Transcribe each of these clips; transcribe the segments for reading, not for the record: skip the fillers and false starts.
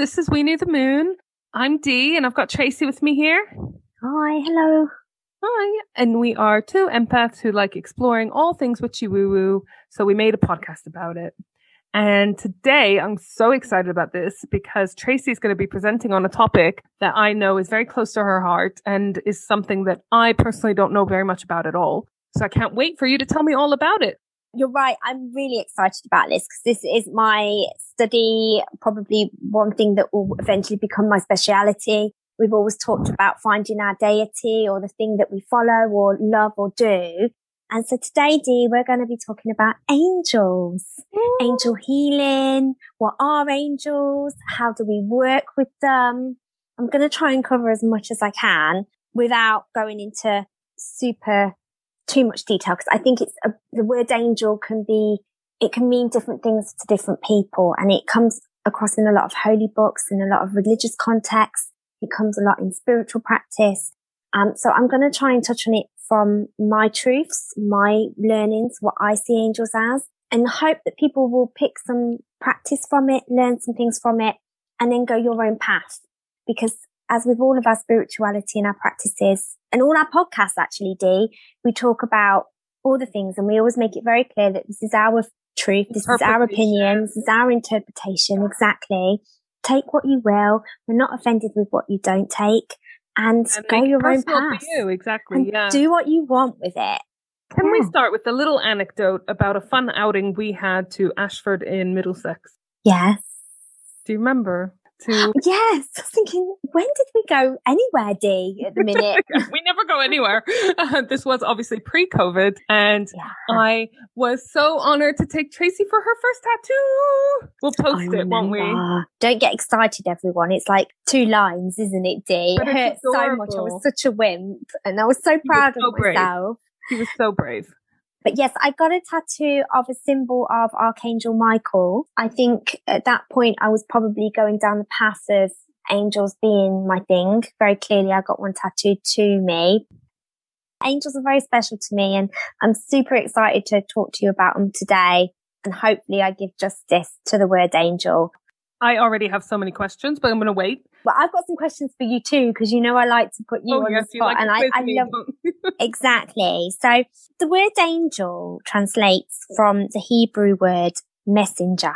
This is We Knew the Moon. I'm Dee, and I've got Tracey with me here. Hi, hello. Hi. And we are two empaths who like exploring all things witchy woo-woo, so we made a podcast about it. And today, I'm so excited about this because Tracey's going to be presenting on a topic that I know is very close to her heart and is something that I personally don't know very much about at all. So I can't wait for you to tell me all about it. You're right. I'm really excited about this because this is my study, probably one thing that will eventually become my speciality. We've always talked about finding our deity or the thing that we follow or love or do. And so today, Dee, we're going to be talking about angels, angel healing. What are angels? How do we work with them? I'm going to try and cover as much as I can without going into too much detail, because I think the word angel can mean different things to different people, and it comes across in a lot of holy books, in a lot of religious contexts. It comes a lot in spiritual practice. So I'm going to try and touch on it from my truths, my learnings, what I see angels as, and hope that people will pick some practice from it, learn some things from it, and then go your own path. Because as with all of our spirituality and our practices, and all our podcasts actually, Dee, we talk about all the things, and we always make it very clear that this is our truth, this is our opinion, this is our interpretation, exactly. Take what you will. We're not offended with what you don't take, and go your own path. You, exactly, and do what you want with it. Can we start with a little anecdote about a fun outing we had to Ashford in Middlesex? Yes. Do you remember? Yes. I was thinking, when did we go anywhere, Dee, at the minute? We never go anywhere. This was obviously pre-COVID, and I was so honored to take Tracey for her first tattoo. We'll post it, won't we? Don't get excited, everyone. It's like 2 lines, isn't it, Dee? It hurt so much. I was such a wimp, and I was so proud of myself. She was so brave. But yes, I got a tattoo of a symbol of Archangel Michael. I think at that point I was probably going down the path of angels being my thing. Very clearly, I got one tattooed to me. Angels are very special to me, and I'm super excited to talk to you about them today. And hopefully I give justice to the word angel. I already have so many questions, but I'm going to wait. But I've got some questions for you too, because you know I like to put you on the spot, and I love exactly. So the word angel translates from the Hebrew word messenger.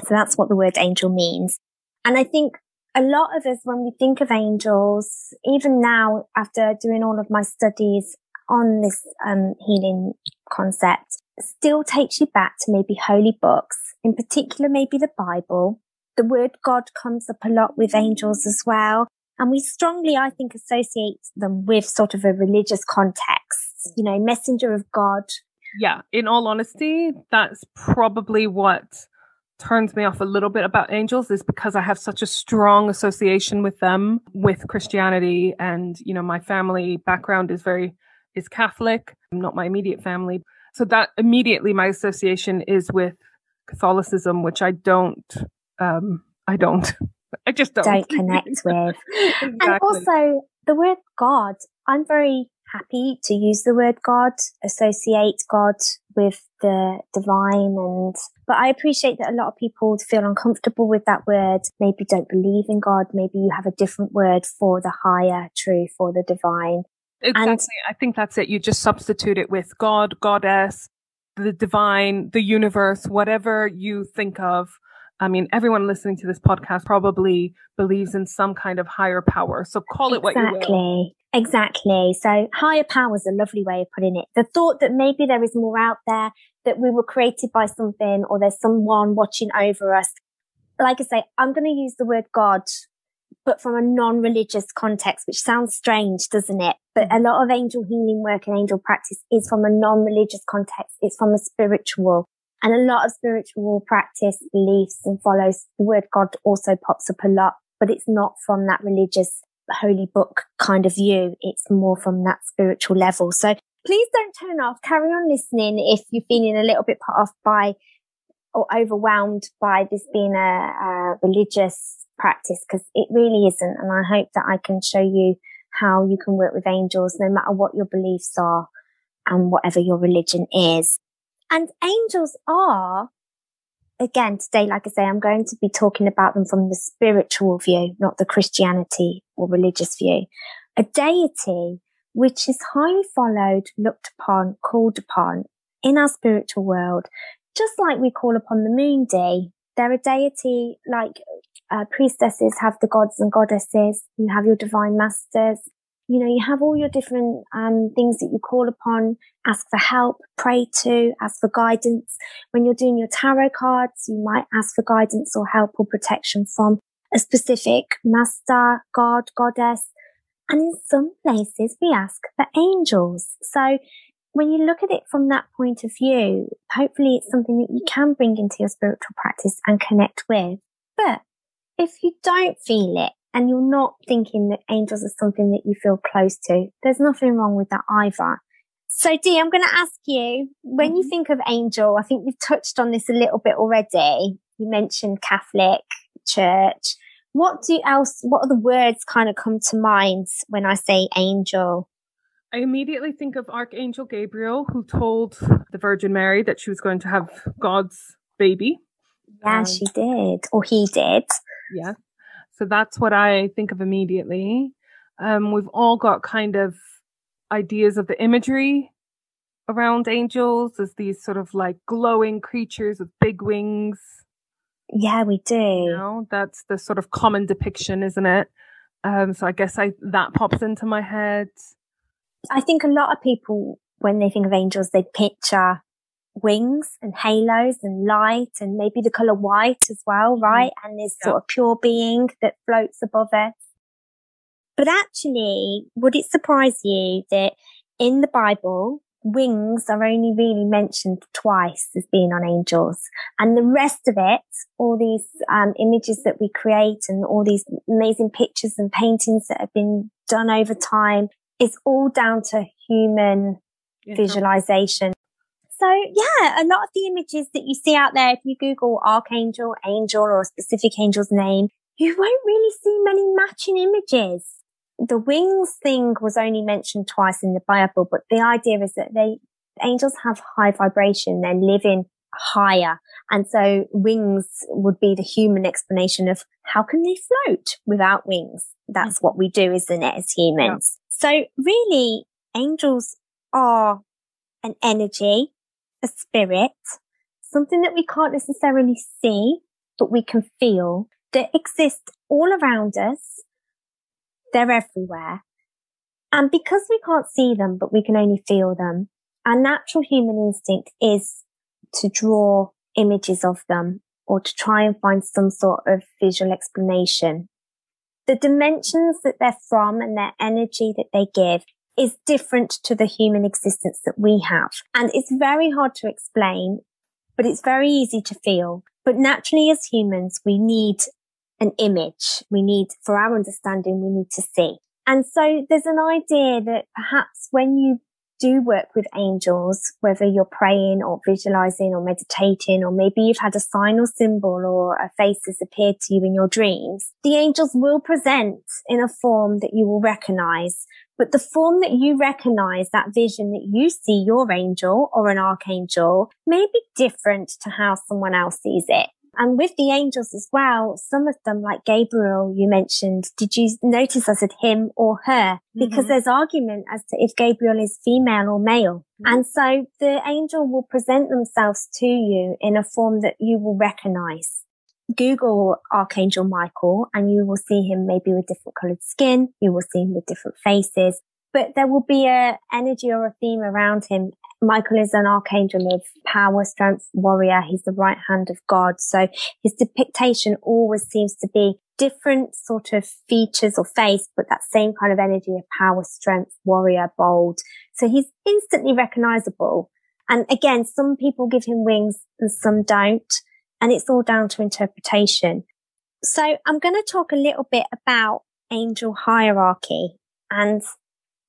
So that's what the word angel means. And I think a lot of us, when we think of angels, even now after doing all of my studies on this healing concept, still takes you back to maybe holy books, in particular maybe the Bible. The word God comes up a lot with angels as well. And we strongly, I think, associate them with sort of a religious context, you know, messenger of God. Yeah, in all honesty, that's probably what turns me off a little bit about angels, is because I have such a strong association with them, with Christianity. And, you know, my family background is Catholic, not my immediate family. So that immediately my association is with Catholicism, which I just don't connect with. Exactly. And also the word God, I'm very happy to use the word God, associate God with the divine, but I appreciate that a lot of people feel uncomfortable with that word, maybe don't believe in God, maybe you have a different word for the higher truth or the divine. Exactly. And I think that's it. You just substitute it with God, goddess, the divine, the universe, whatever you think of. I mean, everyone listening to this podcast probably believes in some kind of higher power. So call it what you will. Exactly. So higher power is a lovely way of putting it. The thought that maybe there is more out there, that we were created by something, or there's someone watching over us. Like I say, I'm going to use the word God, but from a non-religious context, which sounds strange, doesn't it? But a lot of angel healing work and angel practice is from a non-religious context. It's from a spiritual. And a lot of spiritual practice, beliefs and follows, the word God also pops up a lot, but it's not from that religious holy book kind of view. It's more from that spiritual level. So please don't turn off. Carry on listening if you're feeling a little bit put off by or overwhelmed by this being a religious practice, because it really isn't. And I hope that I can show you how you can work with angels no matter what your beliefs are and whatever your religion is. And angels are again, today, like I say, I'm going to be talking about them from the spiritual view, not the Christianity or religious view. A deity which is highly followed, looked upon, called upon in our spiritual world, just like we call upon the moon day. They're a deity like priestesses have the gods and goddesses. You have your divine masters. You know, you have all your different things that you call upon, ask for help, pray to, ask for guidance. When you're doing your tarot cards, you might ask for guidance or help or protection from a specific master, god, goddess. And in some places, we ask for angels. So when you look at it from that point of view, hopefully it's something that you can bring into your spiritual practice and connect with. But if you don't feel it, and you're not thinking that angels are something that you feel close to, there's nothing wrong with that either. So Dee, I'm going to ask you, when you think of angel, I think you've touched on this a little bit already. You mentioned Catholic Church. What are the words kind of come to mind when I say angel? I immediately think of Archangel Gabriel, who told the Virgin Mary that she was going to have God's baby. Yeah, she did. Or he did. Yeah. So that's what I think of immediately. We've all got kind of ideas of the imagery around angels as these sort of like glowing creatures with big wings. Yeah, we do. You know, that's the sort of common depiction, isn't it? So I guess that pops into my head. I think a lot of people, when they think of angels, they picture wings and halos and light and maybe the color white as well, right? And this sort of pure being that floats above us. But actually, would it surprise you that in the Bible, wings are only really mentioned twice as being on angels, and the rest of it, all these images that we create and all these amazing pictures and paintings that have been done over time, is all down to human visualization. So yeah, a lot of the images that you see out there, if you Google archangel, angel, or a specific angel's name, you won't really see many matching images. The wings thing was only mentioned twice in the Bible, but the idea is that angels have high vibration. They're living higher. And so wings would be the human explanation of how can they float without wings? That's what we do, isn't it, as humans? Yeah. So really, angels are an energy, a spirit, something that we can't necessarily see, but we can feel, that exists all around us. They're everywhere. And because we can't see them, but we can only feel them, our natural human instinct is to draw images of them or to try and find some sort of visual explanation. The dimensions that they're from and their energy that they give is different to the human existence that we have. And it's very hard to explain, but it's very easy to feel. But naturally, as humans, we need an image. For our understanding, we need to see. And so there's an idea that perhaps when you do work with angels, whether you're praying or visualizing or meditating, or maybe you've had a sign or symbol or a face has appeared to you in your dreams, the angels will present in a form that you will recognize. But the form that you recognize, that vision that you see your angel or an archangel, may be different to how someone else sees it. And with the angels as well, some of them, like Gabriel, you mentioned, did you notice I said him or her? Because there's argument as to if Gabriel is female or male. And so the angel will present themselves to you in a form that you will recognize. Google Archangel Michael and you will see him maybe with different colored skin. You will see him with different faces, but there will be a energy or a theme around him. Michael is an archangel of power, strength, warrior. He's the right hand of God. So his depiction always seems to be different sort of features or face, but that same kind of energy of power, strength, warrior, bold. So he's instantly recognizable. And again, some people give him wings and some don't. And it's all down to interpretation. So I'm going to talk a little bit about angel hierarchy. And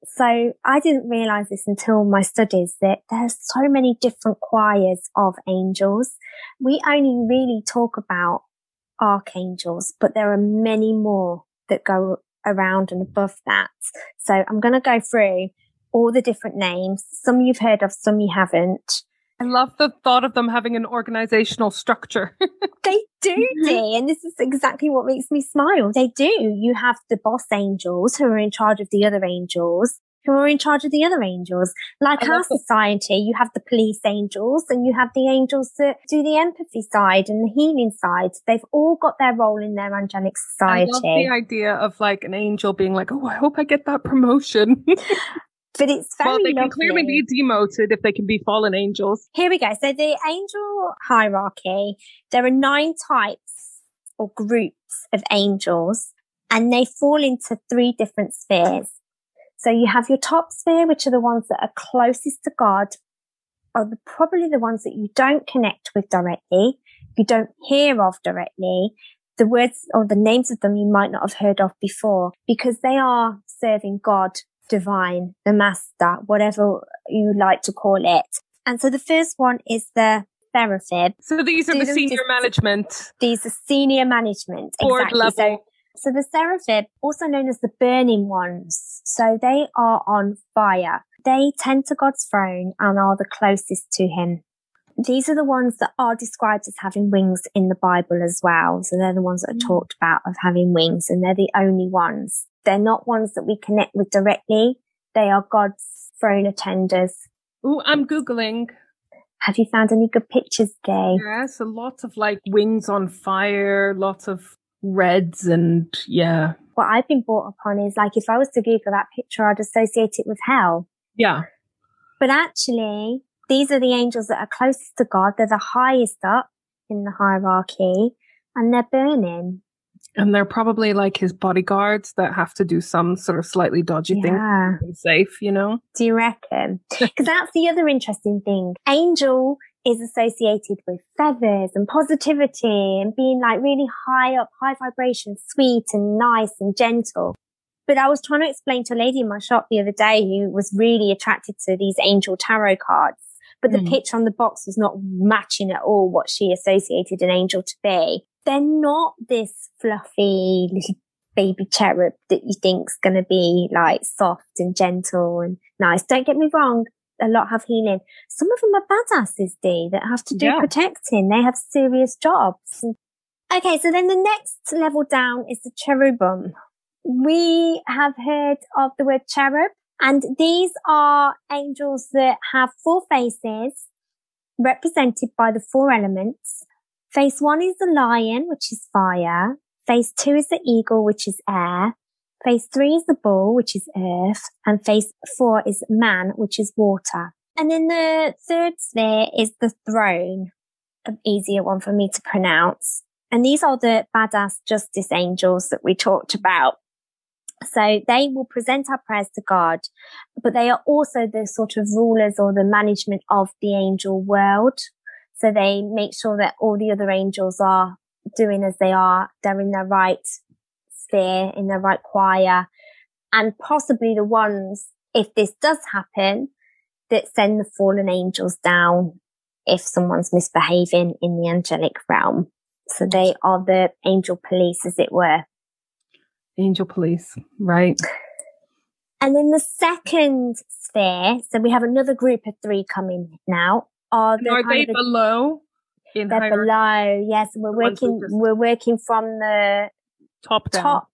so I didn't realize this until my studies, that there's so many different choirs of angels. We only really talk about archangels, but there are many more that go around and above that. So I'm going to go through all the different names. Some you've heard of, some you haven't. I love the thought of them having an organizational structure. They do, Dee, and this is exactly what makes me smile. They do. You have the boss angels who are in charge of the other angels, who are in charge of the other angels. Like our society, you have the police angels and you have the angels that do the empathy side and the healing side. They've all got their role in their angelic society. I love the idea of like an angel being like, oh, I hope I get that promotion. But it's very well, they lovely. can clearly be demoted if they can be fallen angels. Here we go. So the angel hierarchy, there are 9 types or groups of angels, and they fall into 3 different spheres. So you have your top sphere, which are the ones that are closest to God, are probably the ones that you don't connect with directly, you don't hear of directly. The words or the names of them you might not have heard of before, because they are serving God, divine, the master, whatever you like to call it. And so the first one is the seraphim. So these are the senior management. These are senior management. Board exactly. level. So the seraphim, also known as the burning ones. So they are on fire. They tend to God's throne and are the closest to him. These are the ones that are described as having wings in the Bible as well. So they're the ones that are talked about of having wings, and they're the only ones. They're not ones that we connect with directly. They are God's throne attenders. Oh, I'm Googling. Have you found any good pictures, Dave? Yes, a lot of like wings on fire, lots of reds and yeah. What I've been brought upon is like, if I was to Google that picture, I'd associate it with hell. Yeah. But actually, these are the angels that are closest to God. They're the highest up in the hierarchy, and they're burning. And they're probably like his bodyguards that have to do some sort of slightly dodgy thing to keep him safe, you know? Do you reckon? Because that's the other interesting thing. Angel is associated with feathers and positivity and being like really high up, high vibration, sweet and nice and gentle. But I was trying to explain to a lady in my shop the other day who was really attracted to these angel tarot cards. But the picture on the box was not matching at all what she associated an angel to be. They're not this fluffy little baby cherub that you think's going to be like soft and gentle and nice. Don't get me wrong. A lot have healing. Some of them are badasses, Dee, that have to do protecting. They have serious jobs. Okay, so then the next level down is the cherubim. We have heard of the word cherub, and these are angels that have 4 faces represented by the 4 elements. Face 1 is the lion, which is fire. Face 2 is the eagle, which is air. Face 3 is the bull, which is earth. And face 4 is man, which is water. And then the third sphere is the throne, an easier one for me to pronounce. And these are the badass justice angels that we talked about. So they will present our prayers to God, but they are also the sort of rulers or the management of the angel world. So they make sure that all the other angels are doing as they are. They're in their right sphere, in their right choir, and possibly the ones, if this does happen, that send the fallen angels down if someone's misbehaving in the angelic realm. So they are the angel police, as it were. Angel police, right. And then the second sphere, so we have another group of 3 coming now. Are they below? They're below, yes. We're working from the top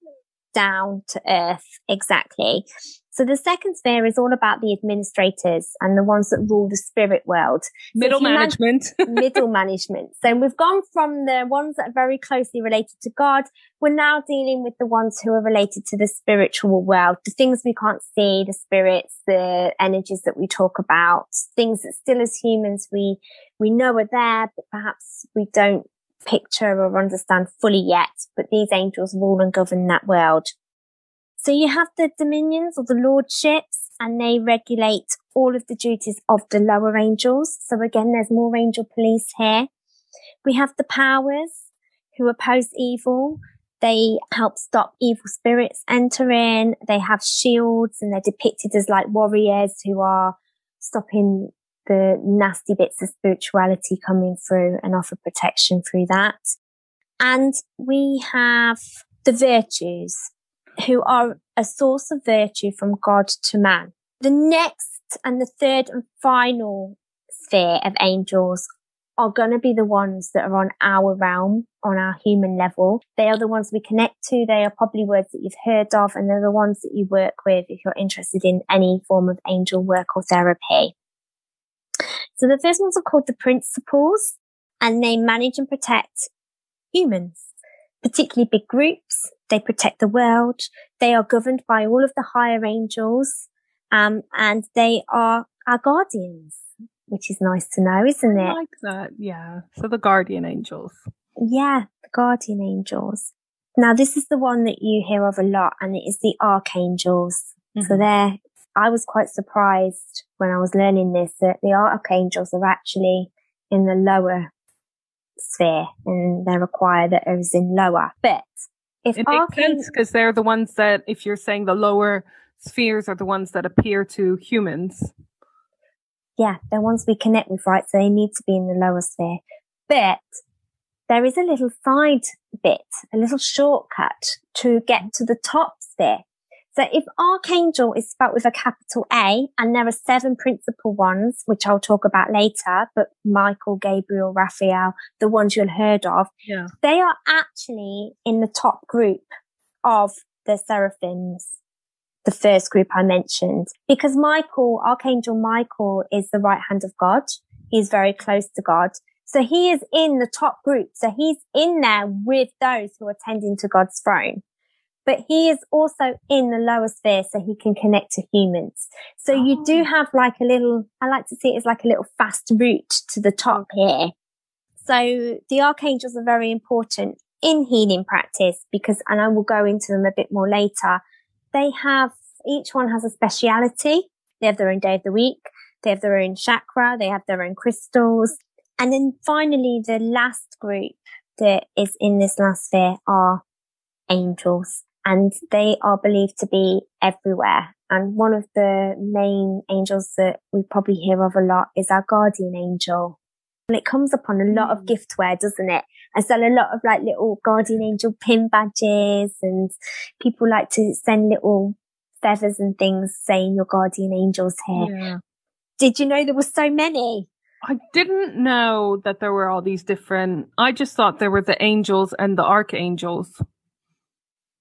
down to earth, exactly. So the second sphere is all about the administrators and the ones that rule the spirit world. Middle management. Middle management. So we've gone from the ones that are very closely related to God. We're now dealing with the ones who are related to the spiritual world, the things we can't see, the spirits, the energies that we talk about, things that still as humans we know are there, but perhaps we don't picture or understand fully yet. But these angels rule and govern that world. So you have the dominions or the lordships, and they regulate all of the duties of the lower angels. So again, there's more angel police here. We have the powers who oppose evil. They help stop evil spirits entering. They have shields, and they're depicted as like warriors who are stopping the nasty bits of spirituality coming through and offer protection through that. And we have the virtues, who are a source of virtue from God to man. The next and the third and final sphere of angels are going to be the ones that are on our realm, on our human level. They are the ones we connect to. They are probably words that you've heard of, and they're the ones that you work with if you're interested in any form of angel work or therapy. So the first ones are called the principles, and they manage and protect humans, particularly big groups. They protect the world. They are governed by all of the higher angels, and they are our guardians, which is nice to know, isn't it? I like that, yeah. So the guardian angels. Yeah, the guardian angels. Now, this is the one that you hear of a lot, and it is the archangels. Mm-hmm. So I was quite surprised when I was learning this, that the archangels are actually in the lower sphere, and they're a choir that is in lower. But if it makes sense, because they're the ones that, if you're saying the lower spheres are the ones that appear to humans. Yeah, they're ones we connect with, right? So they need to be in the lower sphere. But there is a little side bit, a little shortcut to get to the top sphere. So if archangel is spelled with a capital A, and there are 7 principal ones, which I'll talk about later, but Michael, Gabriel, Raphael, the ones you'll heard of, they are actually in the top group of the seraphims, the first group I mentioned, because Archangel Michael is the right hand of God. He's very close to God. So he is in the top group. So he's in there with those who are tending to God's throne. But he is also in the lower sphere, so he can connect to humans. So you do have like a little, I like to see it as like a little fast route to the top here. So the archangels are very important in healing practice because, and I will go into them a bit more later, each one has a speciality. They have their own day of the week. They have their own chakra. They have their own crystals. And then finally, the last group that is in this last sphere are angels. And they are believed to be everywhere. And one of the main angels that we probably hear of a lot is our guardian angel. And it comes upon a lot of giftware, doesn't it? And so a lot of like little guardian angel pin badges, and people like to send little feathers and things saying your guardian angel's here. Yeah. Did you know there were so many? I didn't know that there were all these different, I just thought there were the angels and the archangels.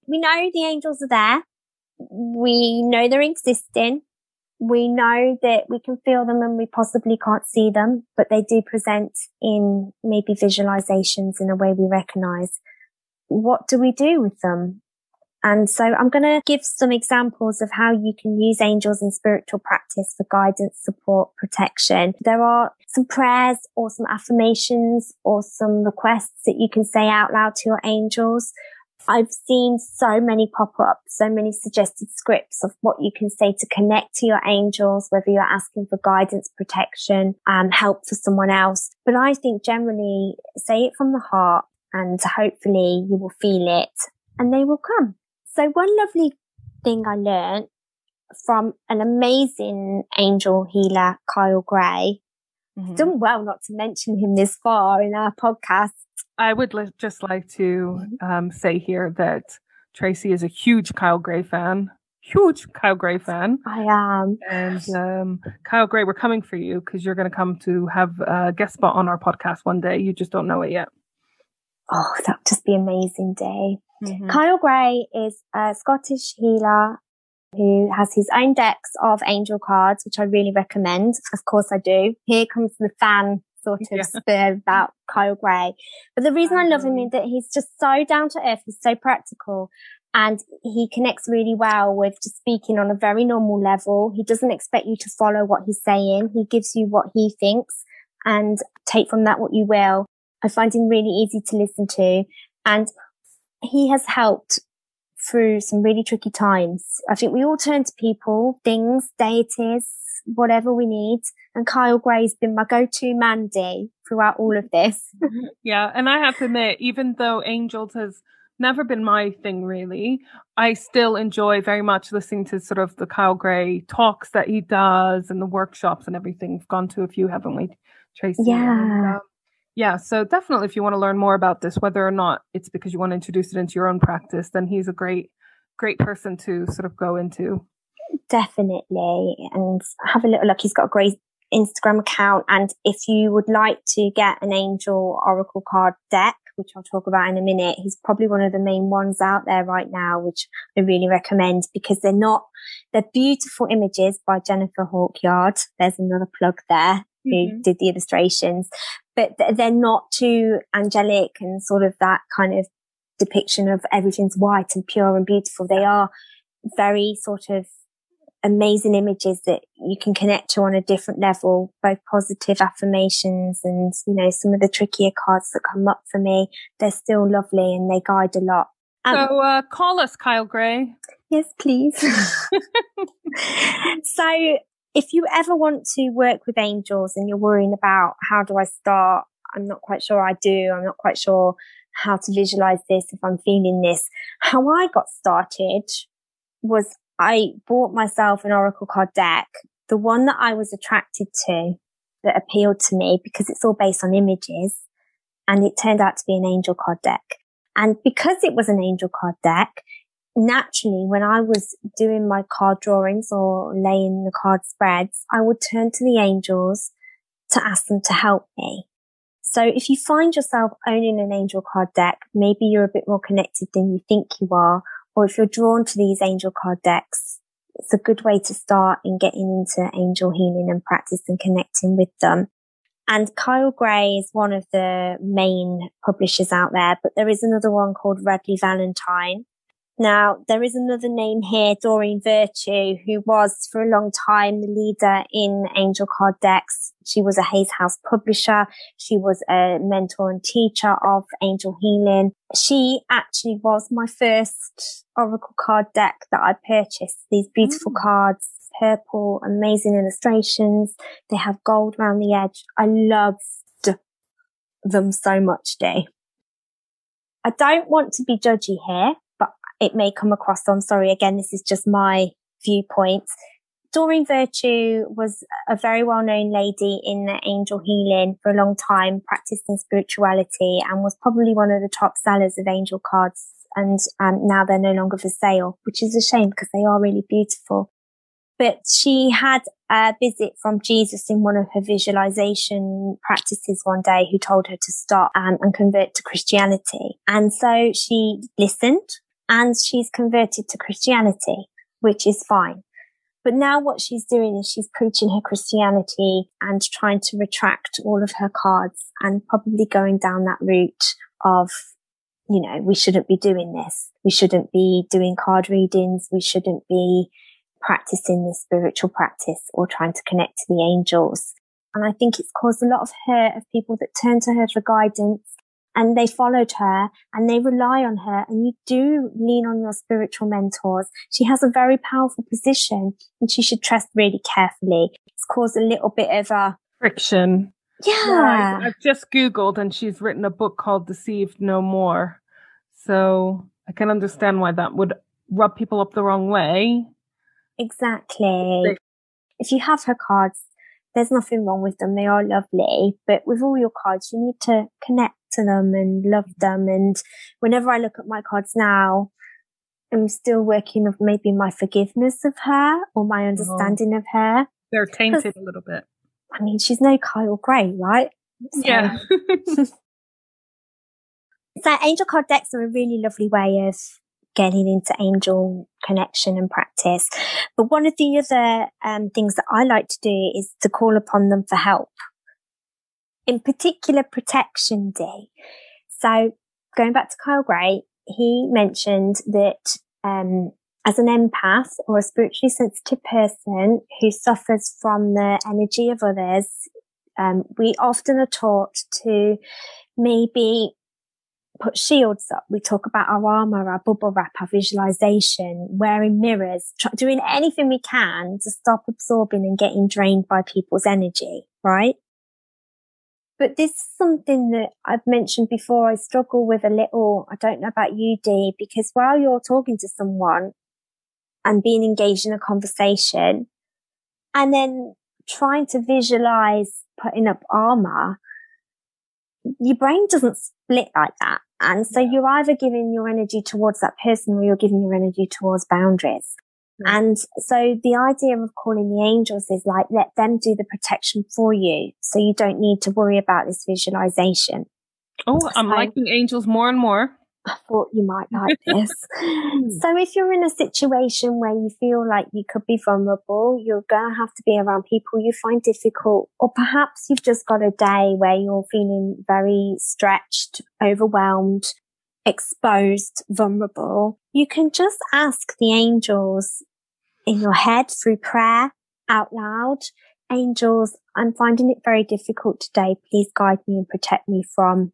We know the angels are there. We know they're existing. We know that we can feel them and we possibly can't see them, but they do present in maybe visualizations in a way we recognize. What do we do with them? And so I'm going to give some examples of how you can use angels in spiritual practice for guidance, support, protection. There are some prayers or some affirmations or some requests that you can say out loud to your angels. I've seen so many pop up, so many suggested scripts of what you can say to connect to your angels, whether you're asking for guidance, protection, help for someone else. But I think generally say it from the heart and hopefully you will feel it and they will come. So one lovely thing I learned from an amazing angel healer, Kyle Gray, done well not to mention him this far in our podcast. I would just like to say here that Tracey is a huge Kyle Gray fan. I am. And Kyle Gray, we're coming for you because you're going to come to have a guest spot on our podcast one day. You just don't know it yet. Oh, that would just be an amazing day. Mm-hmm. Kyle Gray is a Scottish healer who has his own decks of angel cards, which I really recommend. Of course I do. Here comes the fan sort of spur about Kyle Gray. But the reason I love him is that he's just so down to earth. He's so practical and he connects really well with just speaking on a very normal level. He doesn't expect you to follow what he's saying. He gives you what he thinks and take from that what you will. I find him really easy to listen to, and he has helped through some really tricky times. I think we all turn to people, things, deities, whatever we need. And Kyle Gray's been my go-to Mandy throughout all of this. Yeah. And I have to admit, even though angels has never been my thing really, I still enjoy very much listening to sort of the Kyle Gray talks that he does and the workshops and everything. We've gone to a few, haven't we, Tracey? Yeah. And, so definitely if you want to learn more about this, whether or not it's because you want to introduce it into your own practice, then he's a great person to sort of go into. Definitely. And have a little look. He's got a great Instagram account. And if you would like to get an angel oracle card deck, which I'll talk about in a minute, he's probably one of the main ones out there right now, which I really recommend because they're beautiful images by Jennifer Hawkyard. There's another plug there who did the illustrations, but they're not too angelic and sort of that kind of depiction of everything's white and pure and beautiful. They are very sort of amazing images that you can connect to on a different level, both positive affirmations and, you know, some of the trickier cards that come up for me. They're still lovely and they guide a lot. So call us, Kyle Gray. Yes, please. So if you ever want to work with angels and you're worrying about how do I start, I'm not quite sure I do, I'm not quite sure how to visualize this if I'm feeling this. How I got started was I bought myself an oracle card deck, the one that I was attracted to, that appealed to me because it's all based on images, and it turned out to be an angel card deck. And because it was an angel card deck, naturally, when I was doing my card drawings or laying the card spreads, I would turn to the angels to ask them to help me. So if you find yourself owning an angel card deck, maybe you're a bit more connected than you think you are, or if you're drawn to these angel card decks, it's a good way to start in getting into angel healing and practice and connecting with them. And Kyle Gray is one of the main publishers out there, but there is another one called Radley Valentine. Now, there is another name here, Doreen Virtue, who was for a long time the leader in angel card decks. She was a Hayes House publisher. She was a mentor and teacher of angel healing. She actually was my first oracle card deck that I purchased. These beautiful cards, purple, amazing illustrations. They have gold around the edge. I loved them so much, Dee. I don't want to be judgy here, but it may come across, so I'm sorry, again, this is just my viewpoint. Doreen Virtue was a very well-known lady in the angel healing for a long time, practiced in spirituality, and was probably one of the top sellers of angel cards. And now they're no longer for sale, which is a shame because they are really beautiful. But she had a visit from Jesus in one of her visualization practices one day, who told her to stop and convert to Christianity. And so she listened, and she's converted to Christianity, which is fine. But now what she's doing is she's preaching her Christianity and trying to retract all of her cards, and probably going down that route of, you know, we shouldn't be doing this. We shouldn't be doing card readings. We shouldn't be practicing this spiritual practice or trying to connect to the angels. And I think it's caused a lot of hurt of people that turn to her for guidance, and they followed her and they rely on her. And you do lean on your spiritual mentors. She has a very powerful position and she should tread really carefully. It's caused a little bit of a friction. Yeah. I've just Googled and she's written a book called Deceived No More. So I can understand why that would rub people up the wrong way. Exactly. If you have her cards, there's nothing wrong with them. They are lovely. But with all your cards, you need to connect to them and love them. And whenever I look at my cards now, I'm still working on maybe my forgiveness of her or my understanding of her. They're tainted a little bit. I mean, she's no Kyle Gray, right? So. Yeah. So angel card decks are a really lovely way of getting into angel connection and practice. But one of the other things that I like to do is to call upon them for help. In particular, protection day. So going back to Kyle Gray, he mentioned that as an empath or a spiritually sensitive person who suffers from the energy of others, we often are taught to maybe put shields up. We talk about our armor, our bubble wrap, our visualization, wearing mirrors, doing anything we can to stop absorbing and getting drained by people's energy, right? But this is something that I've mentioned before. I struggle with a little. I don't know about you, Dee, because while you're talking to someone and being engaged in a conversation and then trying to visualize putting up armor, your brain doesn't split like that. And so you're either giving your energy towards that person or you're giving your energy towards boundaries. And so the idea of calling the angels is like, let them do the protection for you. So you don't need to worry about this visualization. Oh, I'm liking angels more and more. I thought you might like this. So if you're in a situation where you feel like you could be vulnerable, you're going to have to be around people you find difficult, or perhaps you've just got a day where you're feeling very stretched, overwhelmed, exposed, vulnerable, you can just ask the angels in your head through prayer out loud. Angels, I'm finding it very difficult today. Please guide me and protect me from ...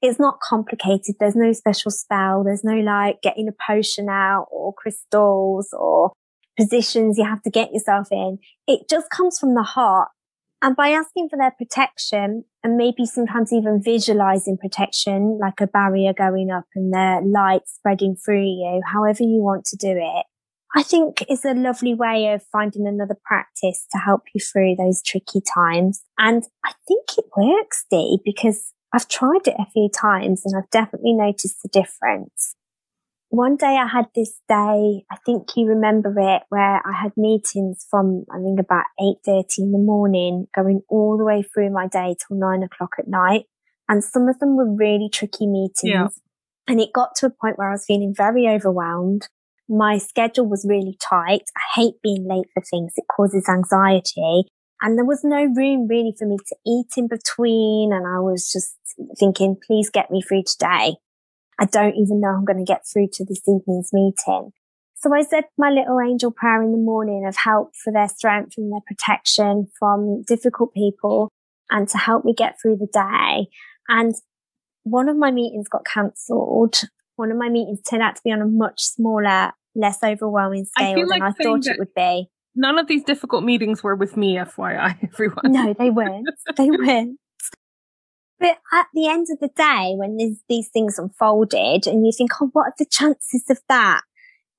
It's not complicated. There's no special spell. There's no like getting a potion out or crystals or positions you have to get yourself in. It just comes from the heart. And by asking for their protection and maybe sometimes even visualizing protection, like a barrier going up and their light spreading through you, however you want to do it, I think is a lovely way of finding another practice to help you through those tricky times. And I think it works, Dee, because I've tried it a few times and I've definitely noticed the difference. One day I had this day, I think you remember it, where I had meetings from, I think about 8:30 in the morning, going all the way through my day till 9 o'clock at night. And some of them were really tricky meetings. Yeah. And it got to a point where I was feeling very overwhelmed. My schedule was really tight. I hate being late for things. It causes anxiety. And there was no room really for me to eat in between. And I was just thinking, please get me through today. I don't even know I'm going to get through to this evening's meeting. So I said my little angel prayer in the morning of help for their strength and their protection from difficult people and to help me get through the day. And one of my meetings got cancelled. One of my meetings turned out to be on a much smaller, less overwhelming scale than I thought it would be. None of these difficult meetings were with me, FYI, everyone. No, they weren't. They weren't. But at the end of the day, when these things unfolded and you think, oh, what are the chances of that?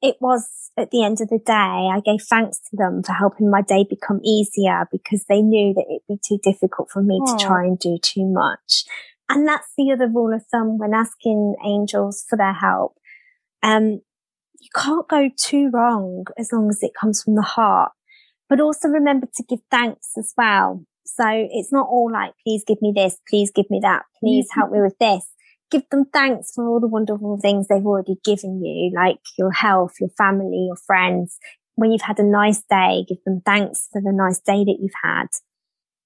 It was, at the end of the day, I gave thanks to them for helping my day become easier because they knew that it'd be too difficult for me to try and do too much. And that's the other rule of thumb when asking angels for their help. You can't go too wrong as long as it comes from the heart. But also remember to give thanks as well. So it's not all like, please give me this, please give me that, please help me with this. Give them thanks for all the wonderful things they've already given you, like your health, your family, your friends. When you've had a nice day, give them thanks for the nice day that you've had.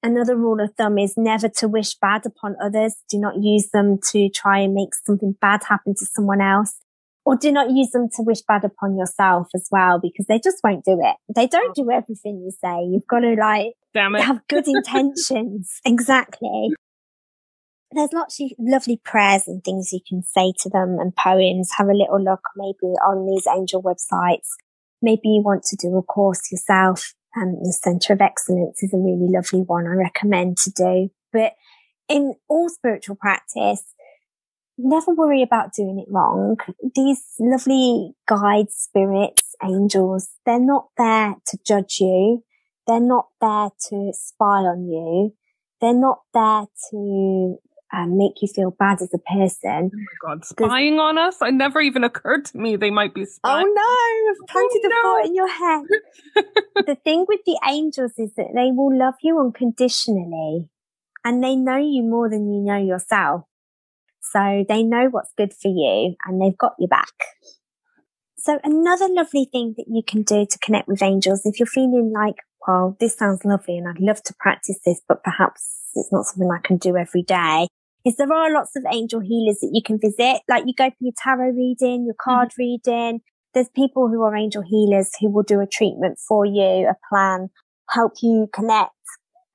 Another rule of thumb is never to wish bad upon others. Do not use them to try and make something bad happen to someone else. Or do not use them to wish bad upon yourself as well, because they just won't do it. They don't do everything you say. You've got to have good intentions. Exactly. There's lots of lovely prayers and things you can say to them and poems. Have a little look maybe on these angel websites. Maybe you want to do a course yourself. The Centre of Excellence is a really lovely one I recommend to do. But in all spiritual practice, never worry about doing it wrong. These lovely guides, spirits, angels, they're not there to judge you. They're not there to spy on you. They're not there to make you feel bad as a person. Oh my God, spying on us? It never even occurred to me they might be spying. Oh no, I've planted a thought in your head. The thing with the angels is that they will love you unconditionally and they know you more than you know yourself. So they know what's good for you and they've got your back. So another lovely thing that you can do to connect with angels, if you're feeling like, well, this sounds lovely and I'd love to practice this, but perhaps it's not something I can do every day, is there are lots of angel healers that you can visit. Like you go for your tarot reading, your card reading. There's people who are angel healers who will do a treatment for you, a plan, help you connect,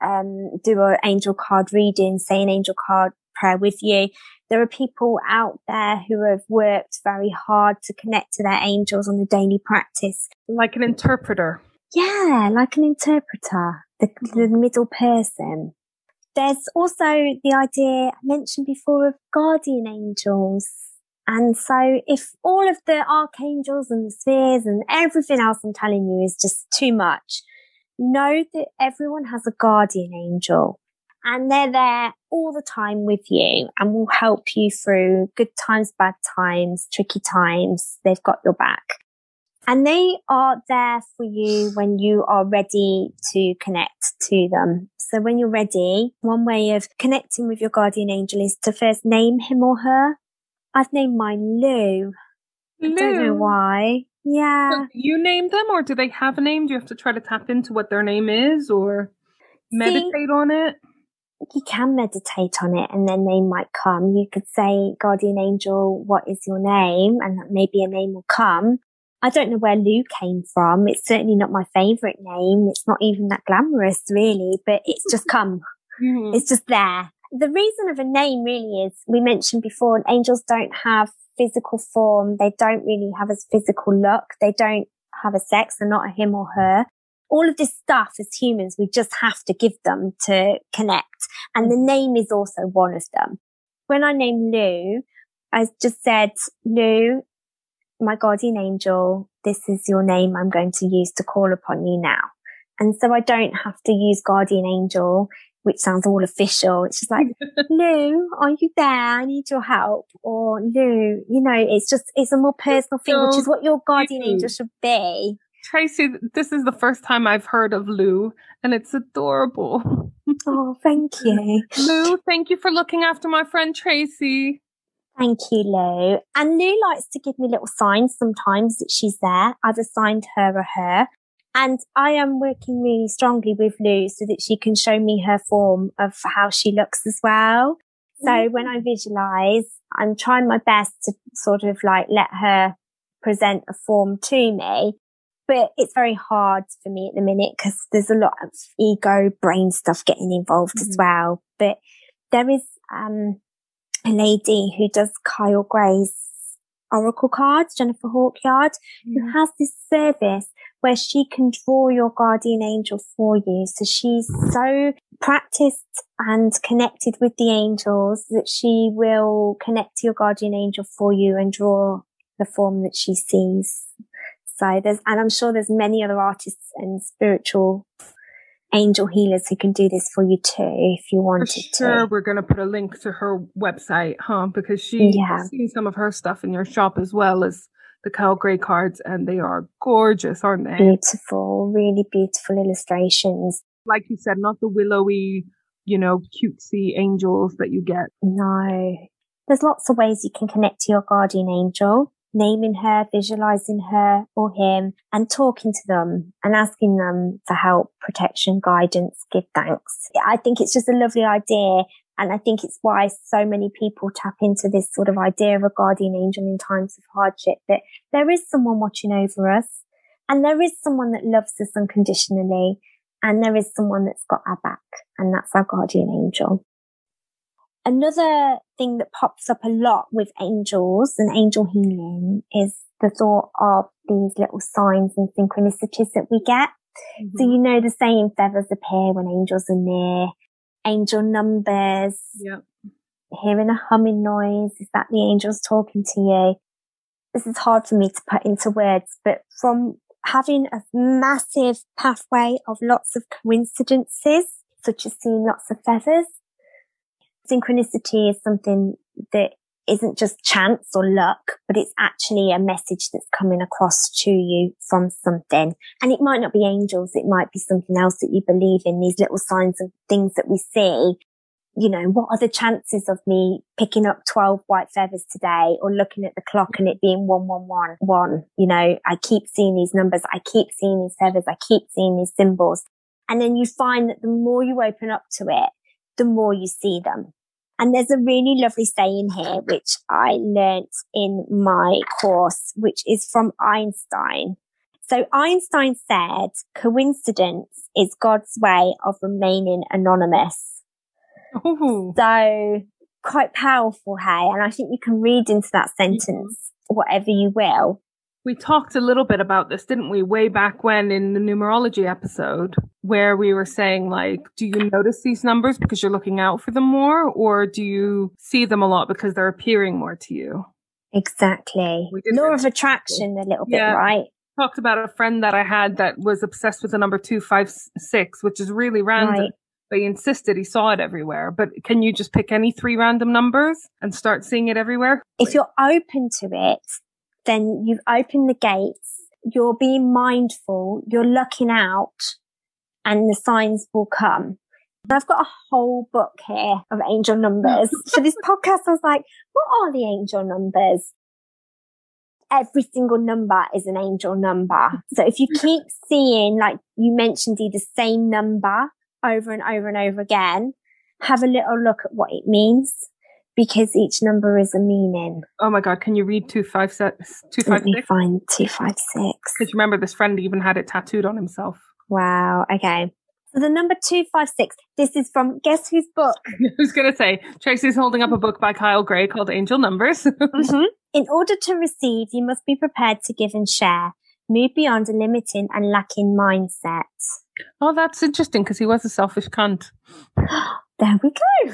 do an angel card reading, say an angel card prayer with you. There are people out there who have worked very hard to connect to their angels on a daily practice. Like an interpreter. Yeah, like an interpreter, the middle person. There's also the idea I mentioned before of guardian angels. And so if all of the archangels and the spheres and everything else I'm telling you is just too much, know that everyone has a guardian angel. And they're there all the time with you and will help you through good times, bad times, tricky times. They've got your back. And they are there for you when you are ready to connect to them. So when you're ready, one way of connecting with your guardian angel is to first name him or her. I've named mine Lou. Lou. I don't know why. Yeah. So you name them, or do they have a name? Do you have to try to tap into what their name is, or meditate on it? You can meditate on it and then they might come. You could say, guardian angel, what is your name? And maybe a name will come. I don't know where Lou came from. It's certainly not my favourite name. It's not even that glamorous, really, but it's just come. Mm-hmm. It's just there. The reason of a name really is, we mentioned before, angels don't have physical form. They don't really have a physical look. They don't have a sex. They're not a him or her. All of this stuff as humans, we just have to give them to connect. And the name is also one of them. When I named Lou, I just said, Lou, my guardian angel, this is your name I'm going to use to call upon you now. And so I don't have to use guardian angel, which sounds all official. It's just like, Lou, are you there? I need your help. Or Lou, it's a more personal thing, which is what your guardian angel should be. Tracey, this is the first time I've heard of Lou, and it's adorable. Oh, thank you. Lou, thank you for looking after my friend Tracey. Thank you, Lou. And Lou likes to give me little signs sometimes that she's there. I've assigned her a her. And I am working really strongly with Lou so that she can show me her form of how she looks as well. So when I visualize, I'm trying my best to sort of like let her present a form to me. But it's very hard for me at the minute because there's a lot of ego, brain stuff getting involved as well. But there is a lady who does Kyle Gray's oracle cards, Jennifer Hawkyard, who has this service where she can draw your guardian angel for you. So she's so practiced and connected with the angels that she will connect to your guardian angel for you and draw the form that she sees. So and I'm sure there's many other artists and spiritual angel healers who can do this for you too, if you wanted to. Sure, we're going to put a link to her website, because she's seen some of her stuff in your shop as well as the Kyle Gray cards, and they are gorgeous, aren't they? Beautiful, really beautiful illustrations. Like you said, not the willowy, cutesy angels that you get. No. There's lots of ways you can connect to your guardian angel. Naming her, visualizing her or him, and talking to them and asking them for help, protection, guidance, give thanks. I think it's just a lovely idea. And I think it's why so many people tap into this sort of idea of a guardian angel in times of hardship, that there is someone watching over us, and there is someone that loves us unconditionally, and there is someone that's got our back, and that's our guardian angel. Another thing that pops up a lot with angels and angel healing is the thought of these little signs and synchronicities that we get. So the saying, feathers appear when angels are near, angel numbers, hearing a humming noise, is that the angels talking to you? This is hard for me to put into words, but from having a massive pathway of lots of coincidences, such as seeing lots of feathers, synchronicity is something that isn't just chance or luck, but it's actually a message that's coming across to you from something. And it might not be angels. It might be something else that you believe in, these little signs of things that we see. What are the chances of me picking up 12 white feathers today, or looking at the clock and it being 1111? I keep seeing these numbers. I keep seeing these feathers. I keep seeing these symbols. And then you find that the more you open up to it, the more you see them. And there's a really lovely saying here, which I learnt in my course, which is from Einstein. So Einstein said, coincidence is God's way of remaining anonymous. Ooh. So quite powerful, hey? And I think you can read into that sentence whatever you will. We talked a little bit about this, didn't we, way back when in the numerology episode, where we were saying, like, do you notice these numbers because you're looking out for them more, or do you see them a lot because they're appearing more to you? Exactly. Law of attraction a little bit, right? Talked about a friend that I had that was obsessed with the number 256, which is really random. Right. But he insisted he saw it everywhere. But can you just pick any 3 random numbers and start seeing it everywhere? If you're open to it, then you've opened the gates you're being mindful, you're looking out, and the signs will come. And I've got a whole book here of angel numbers. For this podcast, I was like, what are the angel numbers? Every single number is an angel number. So if you keep seeing, like you mentioned, the same number over and over and over again, have a little look at what it means, because each number is a meaning. Oh my God, can you read 256? Let me find 256. Because remember, this friend even had it tattooed on himself. Wow. Okay. So the number 256, this is from, guess whose book? I was going to say, Tracey's holding up a book by Kyle Gray called Angel Numbers. Mm-hmm. In order to receive, you must be prepared to give and share. Move beyond a limiting and lacking mindset. Oh, that's interesting, because he was a selfish cunt. There we go.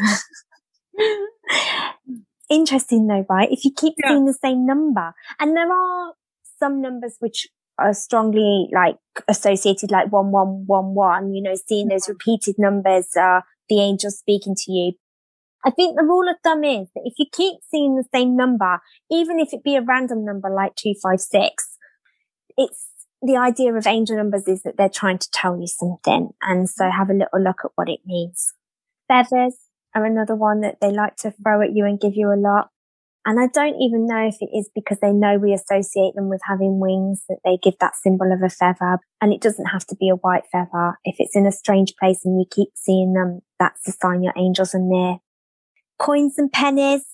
Interesting though, right? If you keep seeing the same number, and there are some numbers which are strongly like associated, like 1111, you know, seeing those repeated numbers, the angels speaking to you. I think the rule of thumb is that if you keep seeing the same number, even if it be a random number like 256, it's the idea of angel numbers is that they're trying to tell you something. And so have a little look at what it means. Feathers are another one that they like to throw at you and give you a lot. And I don't even know if it is because they know we associate them with having wings, that they give that symbol of a feather. And it doesn't have to be a white feather. If it's in a strange place and you keep seeing them, that's a sign your angels are near. Coins and pennies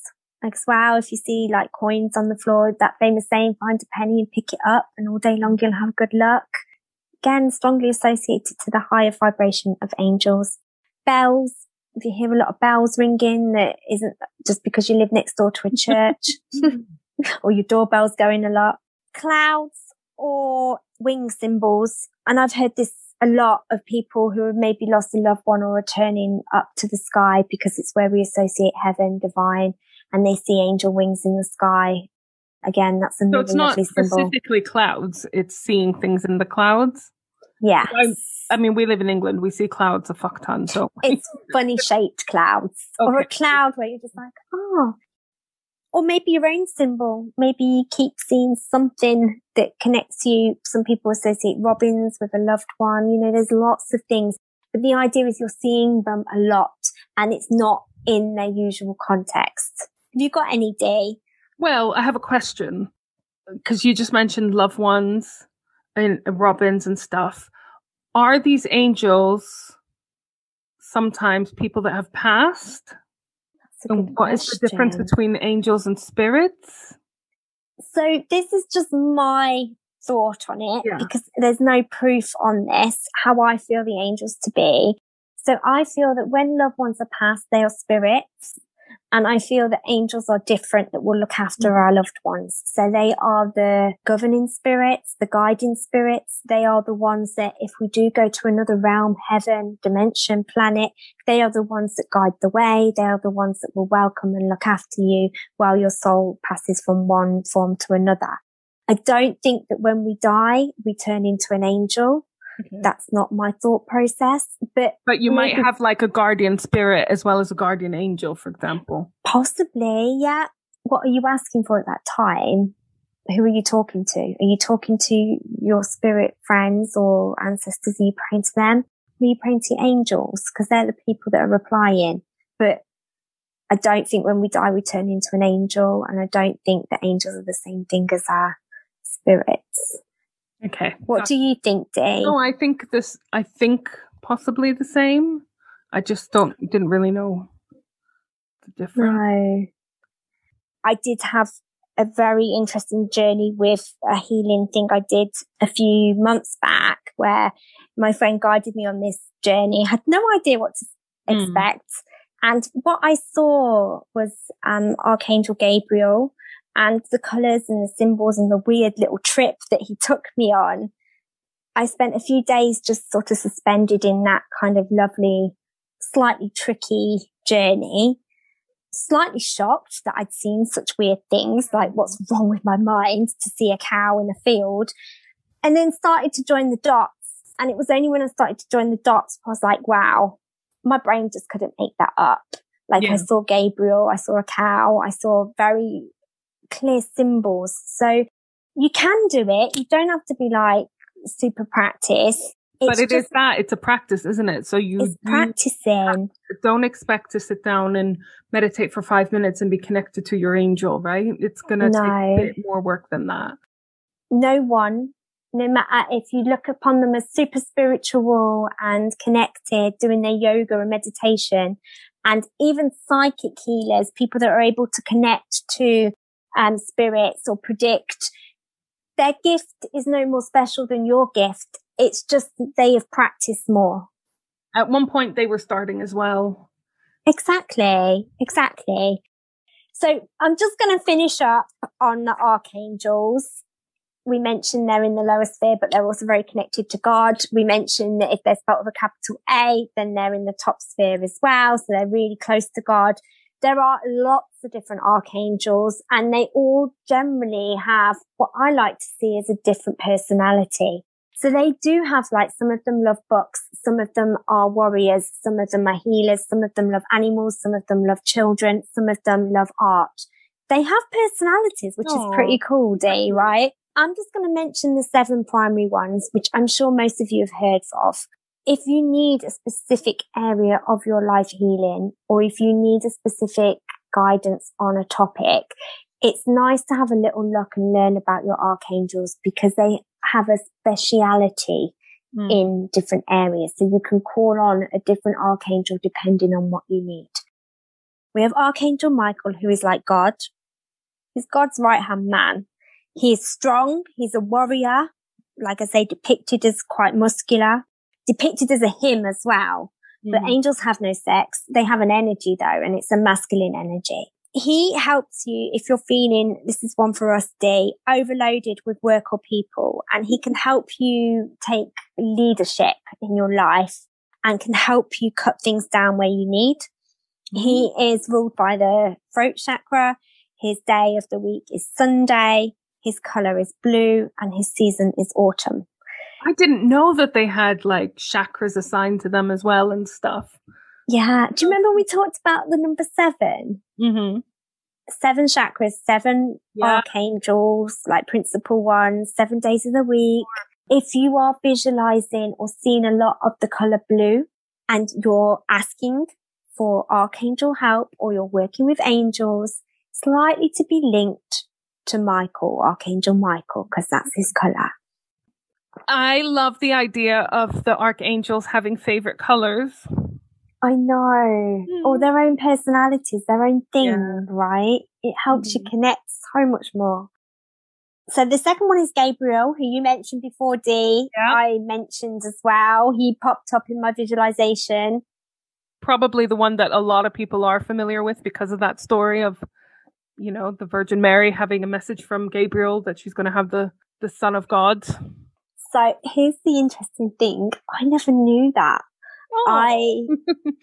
as well. If you see like coins on the floor, that famous saying, find a penny and pick it up, and all day long you'll have good luck. Again, strongly associated to the higher vibration of angels. Bells. If you hear a lot of bells ringing, that isn't just because you live next door to a church or your doorbell's going a lot. Clouds or wing symbols. And I've heard this a lot of people who have maybe lost a loved one or are turning up to the sky, because it's where we associate heaven, divine, and they see angel wings in the sky. Again, that's another lovely symbol. So it's not specifically clouds, it's seeing things in the clouds? Yeah. I mean, we live in England. We see clouds a fuck ton. So it's funny shaped clouds, or a cloud where you're just like, oh, or maybe your own symbol. Maybe you keep seeing something that connects you. Some people associate robins with a loved one. You know, there's lots of things, but the idea is you're seeing them a lot, and it's not in their usual context. Have you got any, Dee? Well, I have a question, because you just mentioned loved ones and robins and stuff. Are these angels sometimes people that have passed? And what is the difference between angels and spirits? So this is just my thought on it, because there's no proof on this, how I feel the angels to be. So I feel that when loved ones are passed, they are spirits. And I feel that angels are different, that will look after our loved ones. So they are the governing spirits, the guiding spirits. They are the ones that if we do go to another realm, heaven, dimension, planet, they are the ones that guide the way. They are the ones that will welcome and look after you while your soul passes from one form to another. I don't think that when we die, we turn into an angel. Okay. That's not my thought process. But you might have like a guardian spirit as well as a guardian angel, for example. Possibly, yeah. What are you asking for at that time? Who are you talking to? Are you talking to your spirit friends or ancestors? Are you praying to them? Are you praying to angels? Because they're the people that are replying. But I don't think when we die we turn into an angel, and I don't think that angels are the same thing as our spirits. Okay. What do you think, Dee? No, I think possibly the same. I just didn't really know the difference. No. I did have a very interesting journey with a healing thing I did a few months back, where my friend guided me on this journey. I had no idea what to expect. And what I saw was Archangel Gabriel, and the colours and the symbols and the weird little trip that he took me on. I spent a few days just sort of suspended in that kind of lovely, slightly tricky journey. Slightly shocked that I'd seen such weird things, like what's wrong with my mind to see a cow in a field. And then started to join the dots. And it was only when I started to join the dots, I was like, wow, my brain just couldn't make that up. Like I saw Gabriel, I saw a cow, I saw very clear symbols. So You can do it. You don't have to be like super practice. But it's a practice, isn't it? So it's practicing. Don't expect to sit down and meditate for 5 minutes and be connected to your angel, right? It's going to take a bit more work than that. No matter if you look upon them as super spiritual and connected, doing their yoga and meditation, and even psychic healers, people that are able to connect to spirits or predict, their gift is no more special than your gift. It's just that they have practiced more. At one point, they were starting as well. Exactly. So I'm just going to finish up on the archangels. We mentioned they're in the lower sphere, but they're also very connected to God. We mentioned that if they're spelled with a capital A, then they're in the top sphere as well. So they're really close to God. There are lots of different archangels, and they all generally have what I like to see as a different personality. So they do have, like, some of them love books, some of them are warriors, some of them are healers, some of them love animals, some of them love children, some of them love art. They have personalities, which is pretty cool, Dee, right? I'm just going to mention the 7 primary ones, which I'm sure most of you have heard of. If you need a specific area of your life healing, or if you need a specific guidance on a topic, it's nice to have a little look and learn about your archangels, because they have a speciality in different areas. So you can call on a different archangel depending on what you need. We have Archangel Michael, who is like God. He's God's right-hand man. He is strong. He's a warrior. Like I say, depicted as quite muscular, depicted as a him as well. But angels have no sex. They have an energy though, and it's a masculine energy. He helps you if you're feeling, this is one for us, Dee, overloaded with work or people, and he can help you take leadership in your life and can help you cut things down where you need. He is ruled by the throat chakra. His day of the week is Sunday. His color is blue, and his season is autumn. I didn't know that they had like chakras assigned to them as well and stuff. Yeah. Do you remember we talked about the number 7? 7 chakras, 7 archangels, like principal ones, 7 days of the week. If you are visualizing or seeing a lot of the color blue and you're asking for archangel help, or you're working with angels, it's likely to be linked to Michael, Archangel Michael, because that's his color. I love the idea of the archangels having favorite colors. I know. Or their own personalities, their own thing, right? It helps you connect so much more. So the second one is Gabriel, who you mentioned before, Dee. Yeah. I mentioned as well. He popped up in my visualization. Probably the one that a lot of people are familiar with because of that story of, you know, the Virgin Mary having a message from Gabriel that she's going to have the Son of God. So here's the interesting thing. I never knew that. Oh.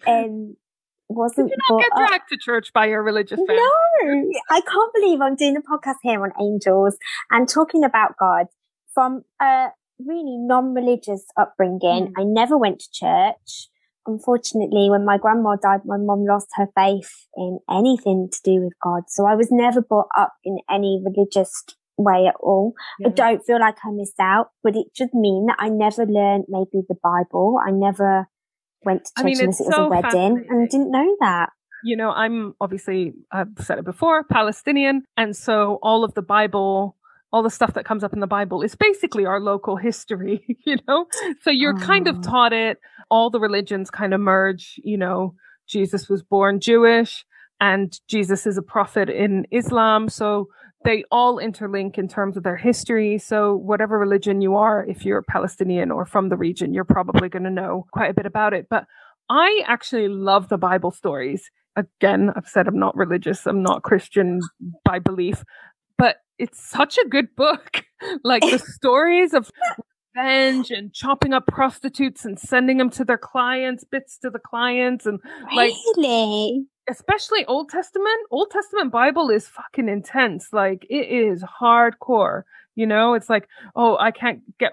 I wasn't. Did you not get dragged to church by your religious family? No, I can't believe I'm doing a podcast here on angels and talking about God from a really non-religious upbringing. I never went to church. Unfortunately, when my grandma died, my mum lost her faith in anything to do with God. So I was never brought up in any religious way at all. I don't feel like I missed out, but it should mean that I never learned maybe the Bible. I never went to church unless it was a wedding, and didn't know that. You know, I'm obviously, I've said it before, Palestinian. And so all of the Bible, all the stuff that comes up in the Bible is basically our local history, you know? So you're kind of taught it. All the religions kind of merge, you know, Jesus was born Jewish and Jesus is a prophet in Islam. So they all interlink in terms of their history. So whatever religion you are, if you're Palestinian or from the region, you're probably going to know quite a bit about it. But I actually love the Bible stories. Again, I've said I'm not religious. I'm not Christian by belief, but it's such a good book. Like the stories of revenge and chopping up prostitutes and sending them to their clients, bits to the clients. And like, really? Especially Old Testament Bible is fucking intense. Like it is hardcore, you know, it's like, oh,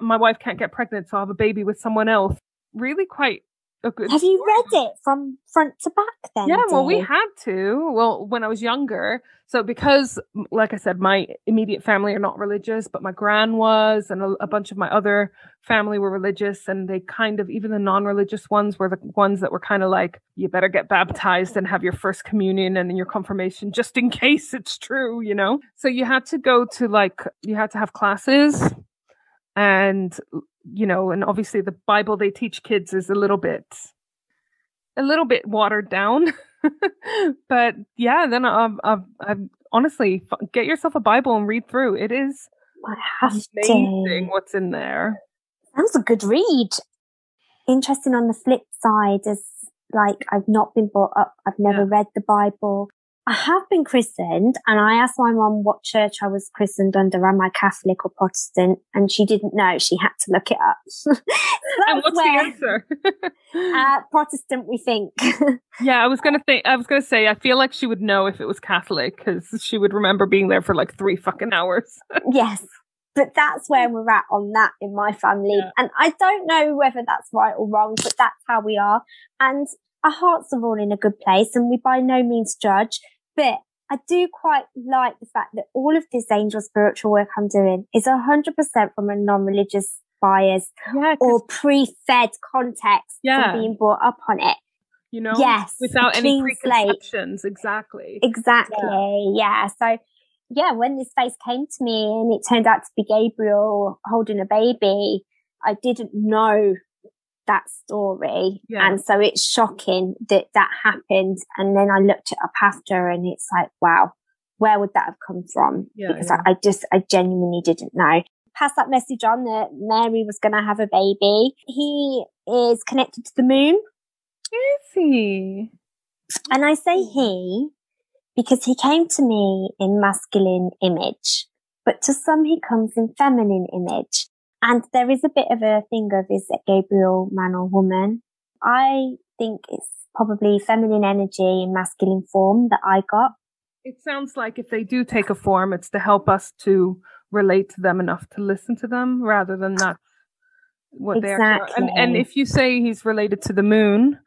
my wife can't get pregnant. So I'll have a baby with someone else. Really quite Have you read it from front to back then? Yeah, well, we Dee? had to. Well, when I was younger. So because, like I said, my immediate family are not religious, but my gran was, and a bunch of my other family were religious, and they kind of, even the non-religious ones were the ones that were kind of like, you better get baptized and have your first communion and your confirmation just in case it's true, you know? So you had to go to you had to have classes, and, you know, and obviously the Bible they teach kids is a little bit watered down. But yeah, then I've honestly, get yourself a Bible and read through. It is amazing what's in there. That was a good read. Interesting on the flip side is like, I've not been brought up. I've never read the Bible. I have been christened, and I asked my mum what church I was christened under. Am I Catholic or Protestant? And she didn't know. She had to look it up. And what's the answer? Protestant, we think. Yeah, I was gonna say, I feel like she would know if it was Catholic, because she would remember being there for like 3 fucking hours. Yes. But that's where we're at on that in my family. Yeah. And I don't know whether that's right or wrong, but that's how we are. And our hearts are all in a good place, and we by no means judge. But I do quite like the fact that all of this angel spiritual work I'm doing is 100% from a non-religious bias or pre-fed context from being brought up on it. You know? Yes. Without any preconceptions. Slate. Exactly. Yeah. So, yeah, when this face came to me and it turned out to be Gabriel holding a baby, I didn't know that story. Yeah. And so it's shocking that happened. And then I looked it up after, and it's like, wow, where would that have come from? Yeah, because I genuinely didn't know. Pass that message on that Mary was going to have a baby. He is connected to the moon. Is he? And I say he because he came to me in masculine image, but to some he comes in feminine image. And there is a bit of a thing of, is it Gabriel man or woman? I think it's probably feminine energy in masculine form that I got. It sounds like if they do take a form, it's to help us to relate to them enough to listen to them, rather than that what they are. And if you say he's related to the moon,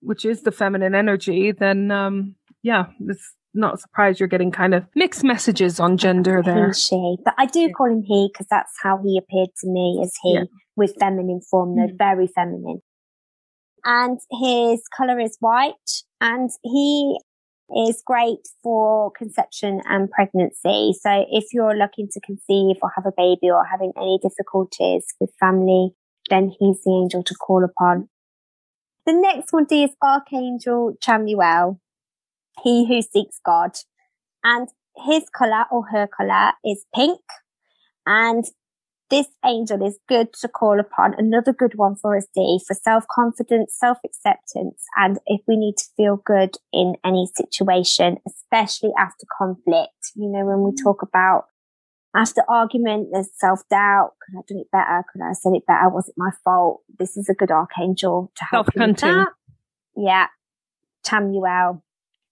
which is the feminine energy, then it's not surprised you're getting kind of mixed messages on gender there. He, she. But I do call him he because that's how he appeared to me, as he, with feminine form. They're very feminine. And his colour is white, and he is great for conception and pregnancy. So if you're looking to conceive or have a baby or having any difficulties with family, then he's the angel to call upon. The next one is Archangel Chamuel, he who seeks God. And his colour or her colour is pink. And this angel is good to call upon. Another good one for us, Dee, for self-confidence, self-acceptance, and if we need to feel good in any situation, especially after conflict. You know, when we talk about after argument, there's self-doubt. Could I have done it better? Could I have said it better? Was it my fault? This is a good archangel to help you with that. Yeah. Chamuel.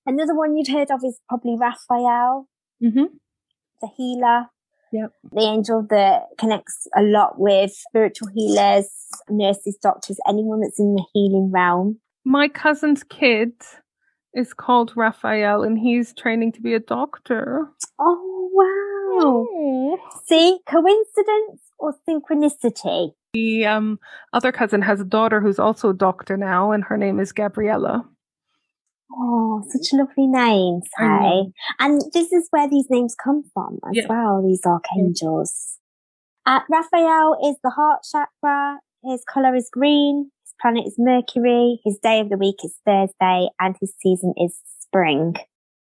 Another one you've heard of is probably Raphael, the healer. Yep. The angel that connects a lot with spiritual healers, nurses, doctors, anyone that's in the healing realm. My cousin's kid is called Raphael, and he's training to be a doctor. Oh, wow. Oh. See, coincidence or synchronicity? The other cousin has a daughter who's also a doctor now, and her name is Gabriella. Oh, such lovely names, hey? And this is where these names come from as well, these archangels. Raphael is the heart chakra. His colour is green. His planet is Mercury. His day of the week is Thursday. And his season is spring.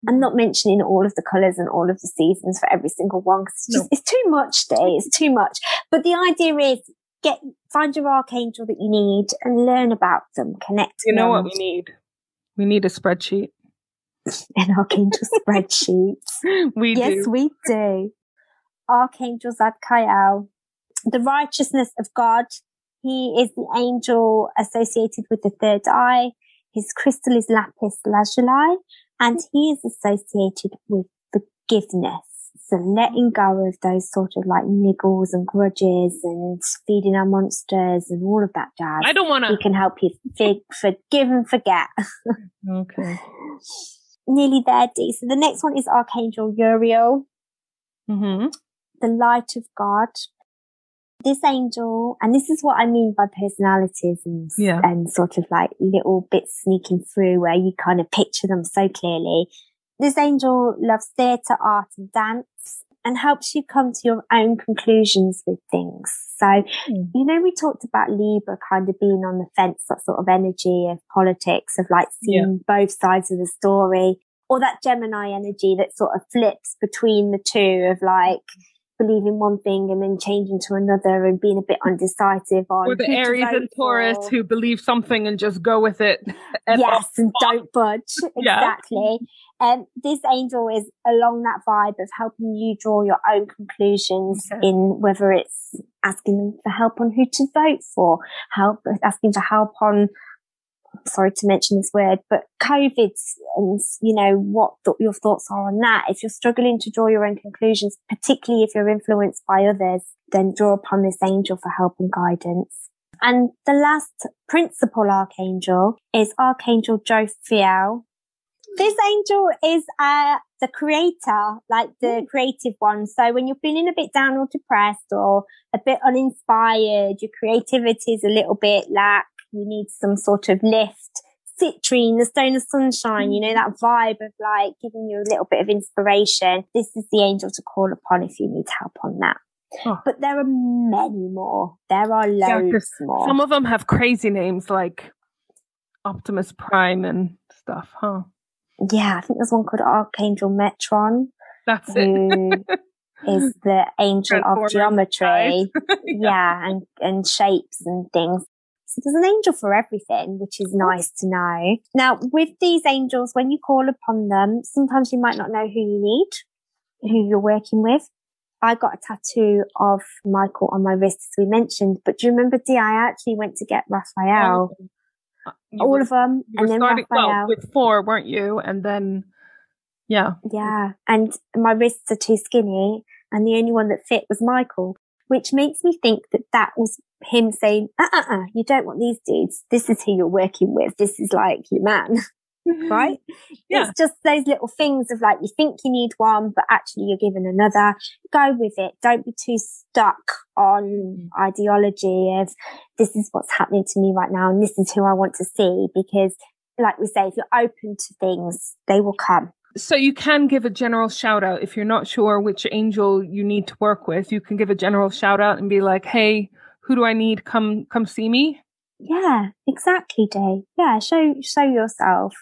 I'm not mentioning all of the colours and all of the seasons for every single one, because it's too much, Dee. It's too much. But the idea is find your archangel that you need and learn about them, connect to them. You know what we need? We need a spreadsheet. An archangel spreadsheet. Yes, we do. Archangel Zadkiel, the righteousness of God. He is the angel associated with the third eye. His crystal is lapis lazuli, and he is associated with forgiveness. So letting go of those sort of like niggles and grudges and feeding our monsters and all of that jazz. I don't want to. We can help you forgive and forget. Okay. Nearly there, Dee. So the next one is Archangel Uriel, Mm-hmm. the light of God. This angel, and this is what I mean by personalities and sort of like little bits sneaking through where you kind of picture them so clearly. This angel loves theatre, art and dance and helps you come to your own conclusions with things. So, you know, we talked about Libra kind of being on the fence, that sort of energy of politics, of like seeing both sides of the story, or that Gemini energy that sort of flips between the two of like believing one thing and then changing to another and being a bit undecisive on. Or the Aries and Taurus who believe something and just go with it. Yes, and don't budge. Exactly. This angel is along that vibe of helping you draw your own conclusions in whether it's asking for help on who to vote for, asking for help on, sorry to mention this word, but COVID and, you know, what your thoughts are on that. If you're struggling to draw your own conclusions, particularly if you're influenced by others, then draw upon this angel for help and guidance. And the last principal archangel is Archangel Jophiel. This angel is the creator, like the creative one. So when you're feeling a bit down or depressed or a bit uninspired, your creativity is a little bit lack, you need some sort of lift. Citrine, the stone of sunshine, you know, that vibe of like giving you a little bit of inspiration. This is the angel to call upon if you need help on that. Oh. But there are many more. There are loads more. Some of them have crazy names like Optimus Prime and stuff, huh? Yeah, I think there's one called Archangel Metron. That's it. Is the angel of geometry. and shapes and things. So there's an angel for everything, which is nice to know. Now, with these angels, when you call upon them, sometimes you might not know who you need, who you're working with. I got a tattoo of Michael on my wrist, as we mentioned. But do you remember, Dee, I actually went to get Raphael. All of them. And then Raphael. With 4, weren't you? And then, Yeah. And my wrists are too skinny. And the only one that fit was Michael, which makes me think that was him saying, you don't want these dudes. This is who you're working with. This is like your man. Right? Yeah. It's just those little things of like, you think you need one, but actually you're given another. Go with it. Don't be too stuck on ideology of this is what's happening to me right now and this is who I want to see, because like we say, if you're open to things, they will come. So you can give a general shout out if you're not sure which angel you need to work with. You can give a general shout out and be like, hey, who do I need? Come see me. Yeah, exactly, Dave. Yeah, show yourself.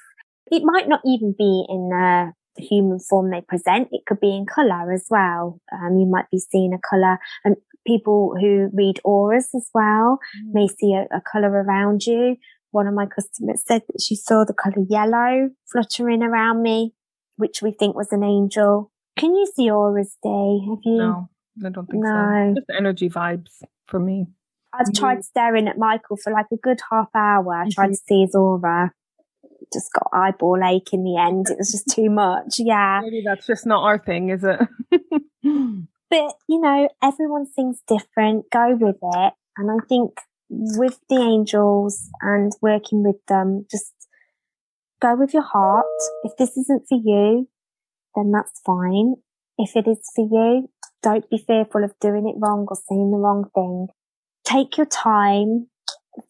It might not even be in the human form they present. It could be in colour as well. You might be seeing a colour, and people who read auras as well may see a colour around you. One of my customers said that she saw the colour yellow fluttering around me, which we think was an angel. Can you see auras, Dee? Have you? No, I don't think so. Just energy vibes for me. I've tried staring at Michael for like a good half hour, trying to see his aura. Just got eyeball ache in the end. It was just too much. Yeah. Maybe that's just not our thing, is it? But, you know, everyone sings different. Go with it. And I think with the angels and working with them, just go with your heart. If this isn't for you, then that's fine. If it is for you, don't be fearful of doing it wrong or saying the wrong thing. Take your time.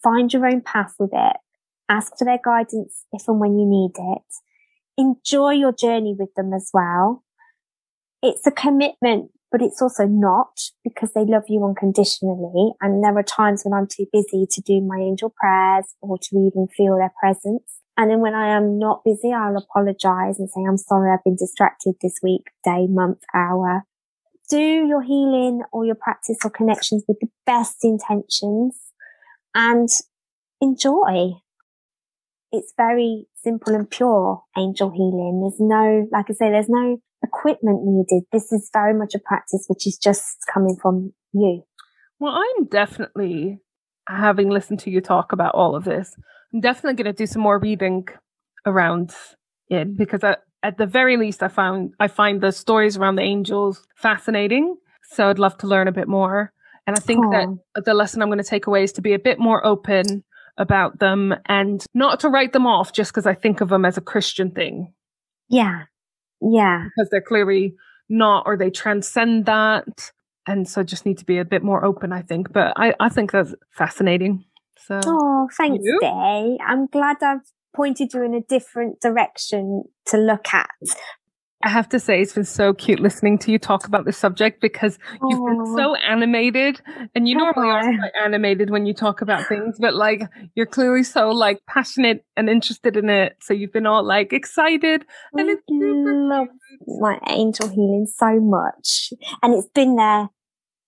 Find your own path with it. Ask for their guidance if and when you need it. Enjoy your journey with them as well. It's a commitment, but it's also not, because they love you unconditionally. And there are times when I'm too busy to do my angel prayers or to even feel their presence. And then when I am not busy, I'll apologize and say, I'm sorry, I've been distracted this week, day, month, hour. Do your healing or your practice or connections with the best intentions and enjoy. It's very simple and pure, angel healing. There's no, like I say, there's no equipment needed. This is very much a practice which is just coming from you. Well, I'm definitely, having listened to you talk about all of this, I'm definitely going to do some more reading around it, because at the very least, I find the stories around the angels fascinating. So I'd love to learn a bit more. And I think that the lesson I'm going to take away is to be a bit more open about them and not to write them off just because I think of them as a Christian thing. Yeah. Yeah. Because they're clearly not, or they transcend that. And so just need to be a bit more open, I think. But I think that's fascinating. So, thanks, Day. I'm glad I've pointed you in a different direction to look at. I have to say, it's been so cute listening to you talk about this subject because you've been so animated, and you normally are quite animated when you talk about things, but like you're clearly so like passionate and interested in it. So you've been all like excited, and it's love my angel healing so much, and it's been there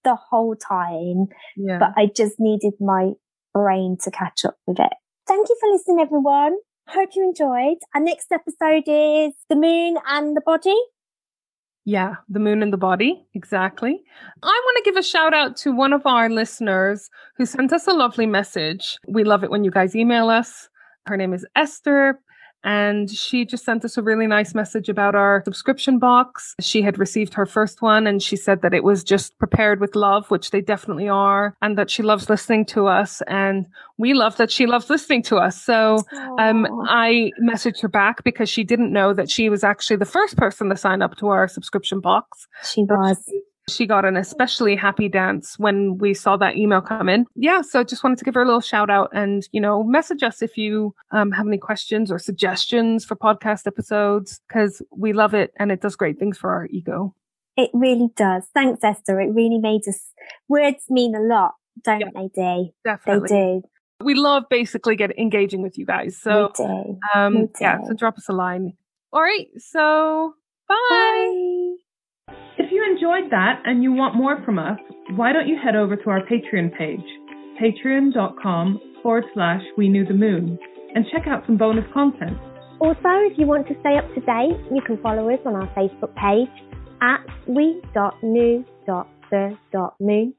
the whole time. Yeah. But I just needed my brain to catch up with it. Thank you for listening, everyone. Hope you enjoyed. Our next episode is the moon and the body. Yeah, the moon and the body. Exactly. I want to give a shout out to one of our listeners who sent us a lovely message. We love it when you guys email us. Her name is Esther. And she just sent us a really nice message about our subscription box. She had received her first one and she said that it was just prepared with love, which they definitely are, and that she loves listening to us. And we love that she loves listening to us. So I messaged her back because she didn't know that she was actually the first person to sign up to our subscription box. She was. She got an especially happy dance when we saw that email come in. Yeah, so just wanted to give her a little shout out and, message us if you have any questions or suggestions for podcast episodes, because we love it and it does great things for our ego. It really does. Thanks, Esther. It really made us, words mean a lot, don't they, Dee? Definitely. They do. We love basically engaging with you guys. So, we do. Yeah, so drop us a line. All right, so bye. If you enjoyed that and you want more from us, why don't you head over to our Patreon page, patreon.com/We Knew the Moon, and check out some bonus content. Also, if you want to stay up to date, you can follow us on our Facebook page at we.knew.the.moon.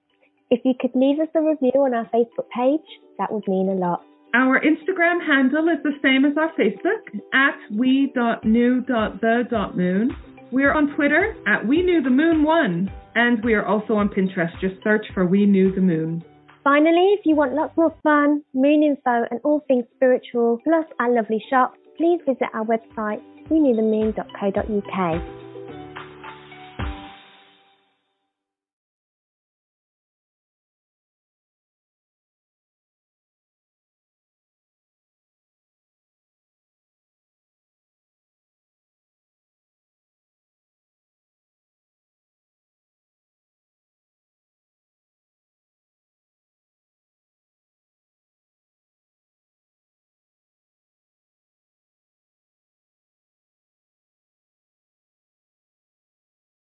If you could leave us a review on our Facebook page, that would mean a lot. Our Instagram handle is the same as our Facebook, at we.knew.the.moon. We're on Twitter at We Knew the Moon 1, and we are also on Pinterest. Just search for We Knew the Moon. Finally, if you want lots more fun, moon info, and all things spiritual, plus our lovely shop, please visit our website, wenewthemoon.co.uk.